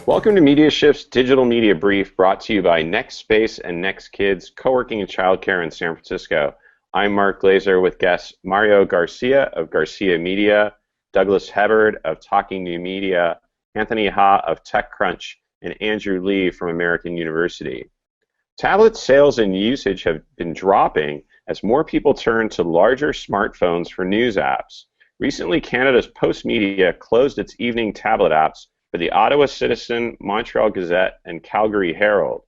Welcome to MediaShift's Digital Media Brief, brought to you by NextSpace and NextKids, co-working and childcare in San Francisco. I'm Mark Glaser with guests Mario Garcia of Garcia Media, Douglas Hebbard of Talking New Media, Anthony Ha of TechCrunch, and Andrew Lih from American University. Tablet sales and usage have been dropping as more people turn to larger smartphones for news apps. Recently, Canada's Postmedia closed its evening tablet apps for the Ottawa Citizen, Montreal Gazette, and Calgary Herald.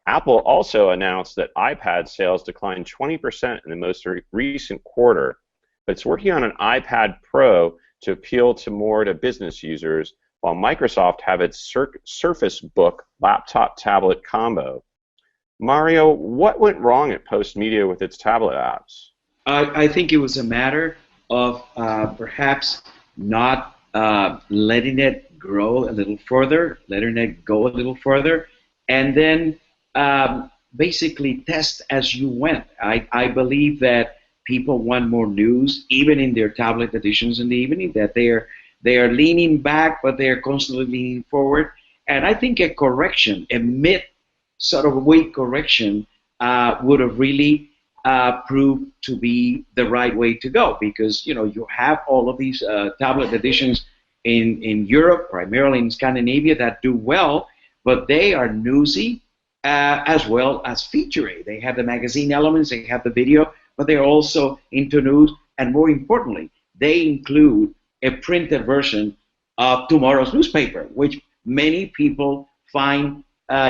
Apple also announced that iPad sales declined 20% in the most recent quarter, but it's working on an iPad Pro to appeal to business users, while Microsoft have its Surface Book laptop-tablet combo. Mario, what went wrong at Postmedia with its tablet apps? I think it was a matter of perhaps not letting it grow a little further, letting it go a little further, and then basically test as you went. I believe that people want more news, even in their tablet editions in the evening, that they are leaning back, but they are constantly leaning forward. And I think a correction, a mid-weight correction, would have really proved to be the right way to go, because you have all of these tablet editions in Europe, primarily in Scandinavia, that do well, but they are newsy as well as featurey. They have the magazine elements, they have the video, but they're also into news, and more importantly, they include a printed version of tomorrow's newspaper, which many people find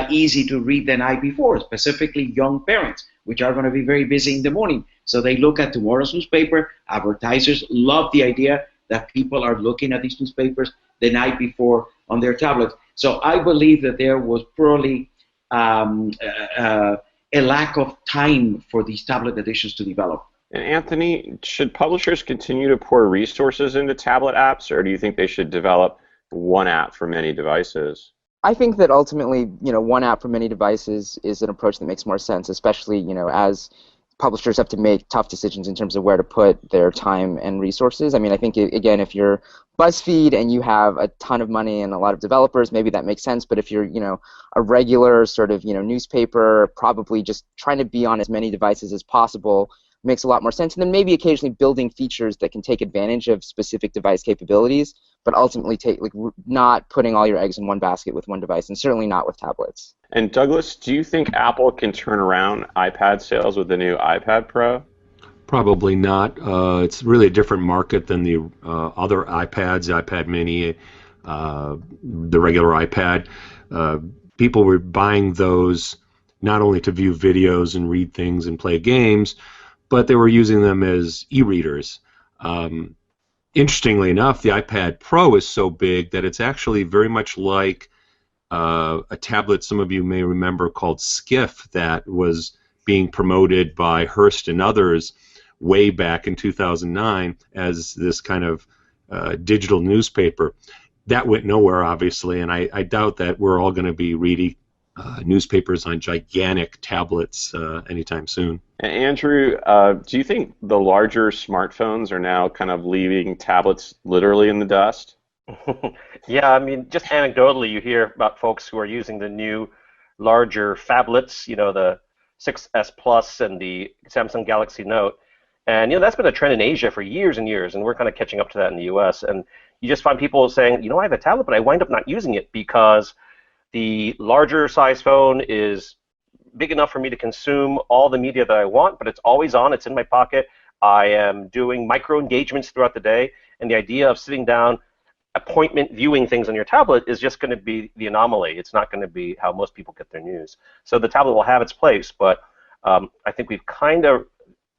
easy to read the night before, specifically young parents, which are going to be very busy in the morning. So they look at tomorrow's newspaper. Advertisers love the idea that people are looking at these newspapers the night before on their tablets. So I believe that there was probably a lack of time for these tablet editions to develop. And Anthony, should publishers continue to pour resources into tablet apps, or do you think they should develop one app for many devices? I think that ultimately, one app for many devices is an approach that makes more sense, especially, as publishers have to make tough decisions in terms of where to put their time and resources. I mean, I think, again, if you're BuzzFeed and you have a ton of money and a lot of developers, maybe that makes sense. But if you're, a regular sort of, newspaper, probably just trying to be on as many devices as possible makes a lot more sense. And then maybe occasionally building features that can take advantage of specific device capabilities, but ultimately not putting all your eggs in one basket with one device, and certainly not with tablets. And Douglas, do you think Apple can turn around iPad sales with the new iPad Pro? Probably not. It's really a different market than the other iPads, the iPad Mini, the regular iPad. People were buying those not only to view videos and read things and play games, but they were using them as e-readers. Interestingly enough, the iPad Pro is so big that it's actually very much like a tablet some of you may remember called Skiff that was being promoted by Hearst and others way back in 2009 as this kind of digital newspaper. That went nowhere, obviously, and I doubt that we're all going to be reading newspapers on gigantic tablets anytime soon. And Andrew, do you think the larger smartphones are now kind of leaving tablets literally in the dust? Yeah, I mean, just anecdotally, you hear about folks who are using the new, larger phablets, the 6S Plus and the Samsung Galaxy Note. And, that's been a trend in Asia for years and years, and we're kind of catching up to that in the US. And you just find people saying, I have a tablet, but I wind up not using it because the larger size phone is big enough for me to consume all the media that I want, but it's always on, it's in my pocket. I am doing micro engagements throughout the day, and the idea of sitting down, appointment viewing things on your tablet is just going to be the anomaly. It's not going to be how most people get their news. So the tablet will have its place, but I think we've kind of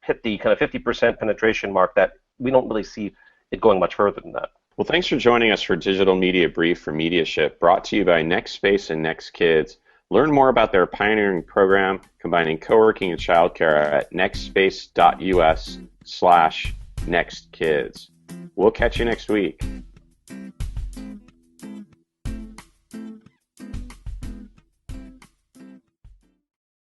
hit the kind of 50% penetration mark that we don't really see it going much further than that. Well, thanks for joining us for Digital Media Brief for MediaShift, brought to you by NextSpace and NextKids. Learn more about their pioneering program combining co-working and childcare at nextspace.us/nextkids. We'll catch you next week.